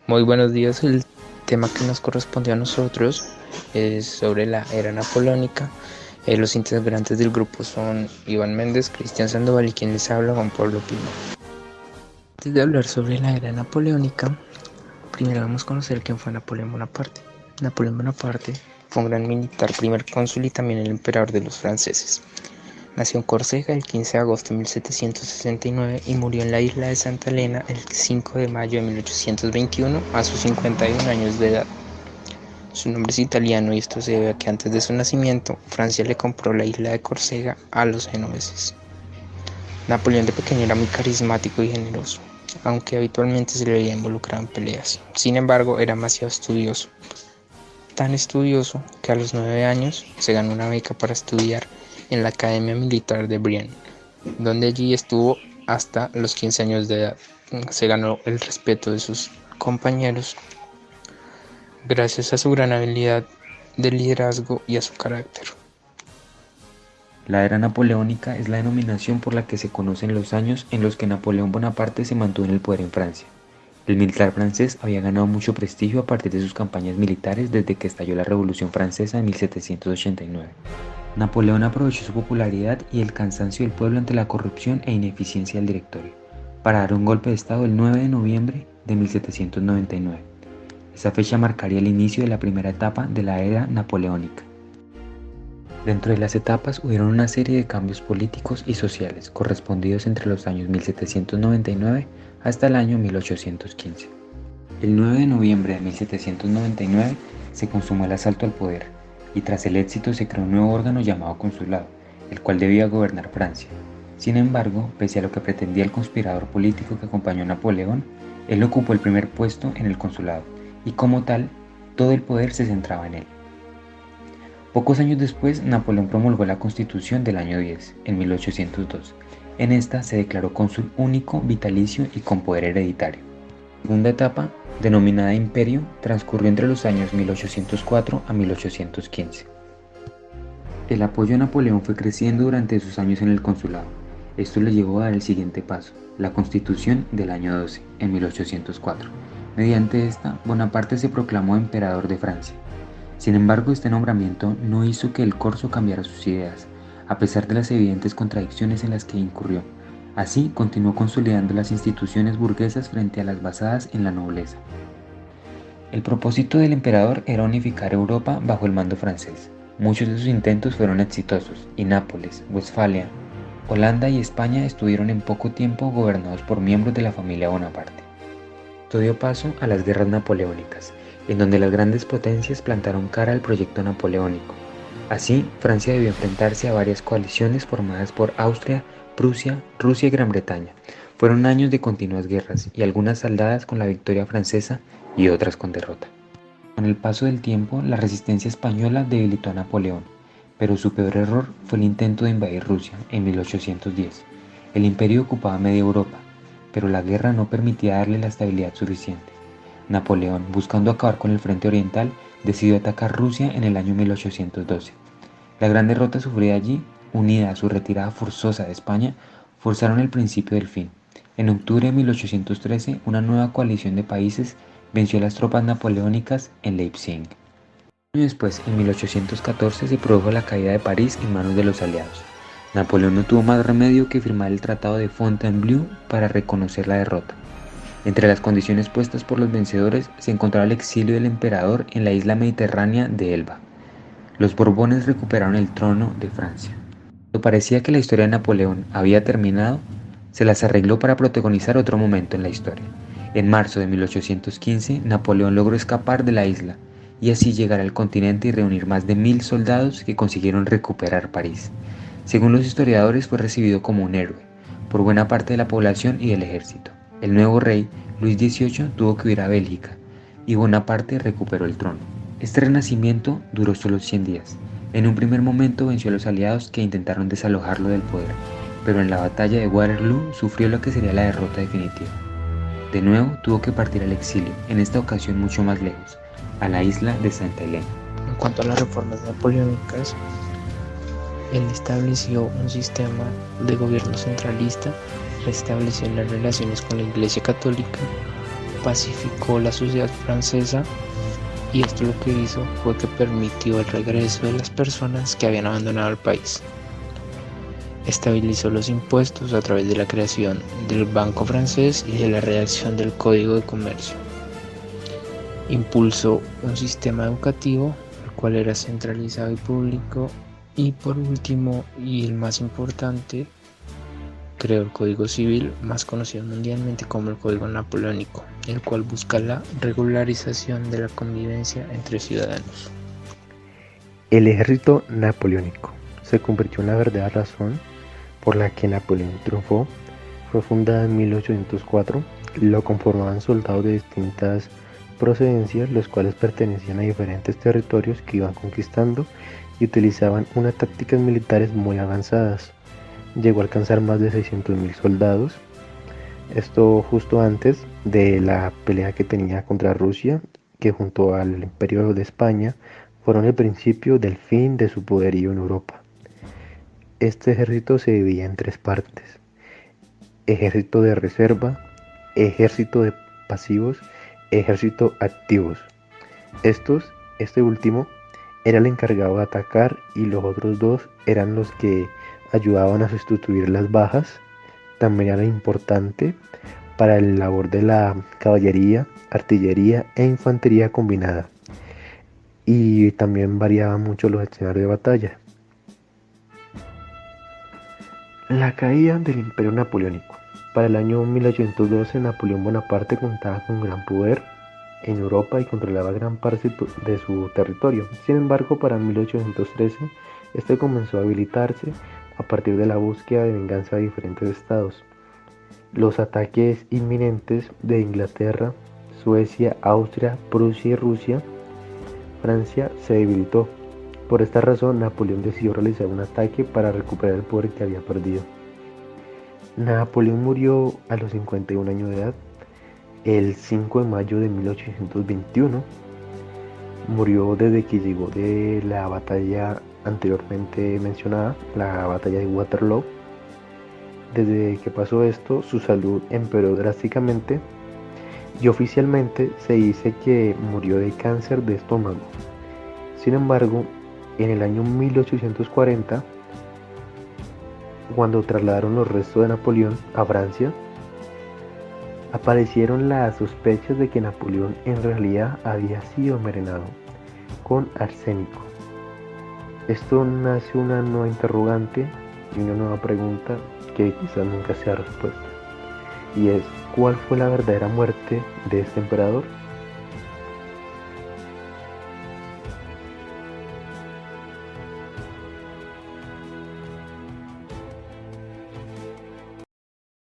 Muy buenos días. El tema que nos corresponde a nosotros es sobre la era napoleónica. Los integrantes del grupo son Iván Méndez, Cristian Sandoval y quien les habla, Juan Pablo Pino. Antes de hablar sobre la era napoleónica, primero vamos a conocer quién fue Napoleón Bonaparte. Napoleón Bonaparte fue un gran militar, primer cónsul y también el emperador de los franceses. Nació en Córcega el 15 de agosto de 1769 y murió en la isla de Santa Elena el 5 de mayo de 1821 a sus 51 años de edad. Su nombre es italiano y esto se debe a que antes de su nacimiento Francia le compró la isla de Córcega a los genoveses. Napoleón de pequeño era muy carismático y generoso, aunque habitualmente se le veía involucrado en peleas. Sin embargo, era demasiado estudioso. Tan estudioso que a los 9 años se ganó una beca para estudiar en la Academia Militar de Brienne, donde allí estuvo hasta los 15 años de edad. Se ganó el respeto de sus compañeros gracias a su gran habilidad de liderazgo y a su carácter. La era napoleónica es la denominación por la que se conocen los años en los que Napoleón Bonaparte se mantuvo en el poder en Francia. El militar francés había ganado mucho prestigio a partir de sus campañas militares desde que estalló la Revolución Francesa en 1789. Napoleón aprovechó su popularidad y el cansancio del pueblo ante la corrupción e ineficiencia del directorio para dar un golpe de estado el 9 de noviembre de 1799. Esa fecha marcaría el inicio de la primera etapa de la era napoleónica. Dentro de las etapas hubieron una serie de cambios políticos y sociales correspondidos entre los años 1799 hasta el año 1815. El 9 de noviembre de 1799 se consumó el asalto al poder y tras el éxito se creó un nuevo órgano llamado consulado, el cual debía gobernar Francia. Sin embargo, pese a lo que pretendía el conspirador político que acompañó a Napoleón, él ocupó el primer puesto en el consulado y como tal, todo el poder se centraba en él. Pocos años después, Napoleón promulgó la Constitución del año 10, en 1802. En esta se declaró cónsul único, vitalicio y con poder hereditario. La segunda etapa, denominada Imperio, transcurrió entre los años 1804 a 1815. El apoyo a Napoleón fue creciendo durante sus años en el consulado. Esto le llevó a dar el siguiente paso, la Constitución del año 12, en 1804. Mediante esta, Bonaparte se proclamó emperador de Francia. Sin embargo, este nombramiento no hizo que el corso cambiara sus ideas, a pesar de las evidentes contradicciones en las que incurrió. Así, continuó consolidando las instituciones burguesas frente a las basadas en la nobleza. El propósito del emperador era unificar Europa bajo el mando francés. Muchos de sus intentos fueron exitosos, y Nápoles, Westfalia, Holanda y España estuvieron en poco tiempo gobernados por miembros de la familia Bonaparte. Esto dio paso a las guerras napoleónicas, en donde las grandes potencias plantaron cara al proyecto napoleónico. Así, Francia debió enfrentarse a varias coaliciones formadas por Austria, Prusia, Rusia y Gran Bretaña. Fueron años de continuas guerras y algunas saldadas con la victoria francesa y otras con derrota. Con el paso del tiempo, la resistencia española debilitó a Napoleón, pero su peor error fue el intento de invadir Rusia en 1810. El imperio ocupaba media Europa, pero la guerra no permitía darle la estabilidad suficiente. Napoleón, buscando acabar con el frente oriental, decidió atacar Rusia en el año 1812. La gran derrota sufrida allí, unida a su retirada forzosa de España, forzaron el principio del fin. En octubre de 1813, una nueva coalición de países venció a las tropas napoleónicas en Leipzig. Un año después, en 1814, se produjo la caída de París en manos de los aliados. Napoleón no tuvo más remedio que firmar el Tratado de Fontainebleau para reconocer la derrota. Entre las condiciones puestas por los vencedores se encontraba el exilio del emperador en la isla mediterránea de Elba. Los Borbones recuperaron el trono de Francia. Cuando parecía que la historia de Napoleón había terminado, se las arregló para protagonizar otro momento en la historia. En marzo de 1815, Napoleón logró escapar de la isla y así llegar al continente y reunir más de 1000 soldados que consiguieron recuperar París. Según los historiadores, fue recibido como un héroe por buena parte de la población y del ejército. El nuevo rey, Luis XVIII, tuvo que huir a Bélgica y Bonaparte recuperó el trono. Este renacimiento duró solo 100 días. En un primer momento venció a los aliados que intentaron desalojarlo del poder, pero en la batalla de Waterloo sufrió lo que sería la derrota definitiva. De nuevo tuvo que partir al exilio, en esta ocasión mucho más lejos, a la isla de Santa Elena. En cuanto a las reformas napoleónicas, él estableció un sistema de gobierno centralista, restableció las relaciones con la Iglesia Católica, pacificó la sociedad francesa y esto lo que hizo fue que permitió el regreso de las personas que habían abandonado el país. Estabilizó los impuestos a través de la creación del Banco francés y de la redacción del Código de Comercio. Impulsó un sistema educativo, el cual era centralizado y público. Y por último, y el más importante, creó el Código Civil, más conocido mundialmente como el Código Napoleónico, el cual busca la regularización de la convivencia entre ciudadanos. El ejército napoleónico se convirtió en la verdadera razón por la que Napoleón triunfó. Fue fundada en 1804, lo conformaban soldados de distintas procedencias, los cuales pertenecían a diferentes territorios que iban conquistando y utilizaban unas tácticas militares muy avanzadas. Llegó a alcanzar más de 600.000 soldados. Esto justo antes de la pelea que tenía contra Rusia, que junto al Imperio de España fueron el principio del fin de su poderío en Europa. Este ejército se dividía en tres partes: ejército de reserva, ejército de pasivos, ejército activos. Este último era el encargado de atacar y los otros dos eran los que ayudaban a sustituir las bajas. También era importante para el labor de la caballería, artillería e infantería combinada. Y también variaban mucho los escenarios de batalla. La caída del Imperio Napoleónico. Para el año 1812, Napoleón Bonaparte contaba con gran poder en Europa y controlaba gran parte de su territorio. Sin embargo, para 1813, este comenzó a debilitarse a partir de la búsqueda de venganza de diferentes estados. Los ataques inminentes de Inglaterra, Suecia, Austria, Prusia y Rusia, Francia se debilitó. Por esta razón, Napoleón decidió realizar un ataque para recuperar el poder que había perdido. Napoleón murió a los 51 años de edad, el 5 de mayo de 1821. Murió desde que llegó de la batalla anteriormente mencionada, la batalla de Waterloo. Desde que pasó esto, su salud empeoró drásticamente y oficialmente se dice que murió de cáncer de estómago. Sin embargo, en el año 1840, cuando trasladaron los restos de Napoleón a Francia, aparecieron las sospechas de que Napoleón en realidad había sido envenenado con arsénico. Esto nace una nueva interrogante y una nueva pregunta que quizás nunca sea respuesta, y es: ¿cuál fue la verdadera muerte de este emperador?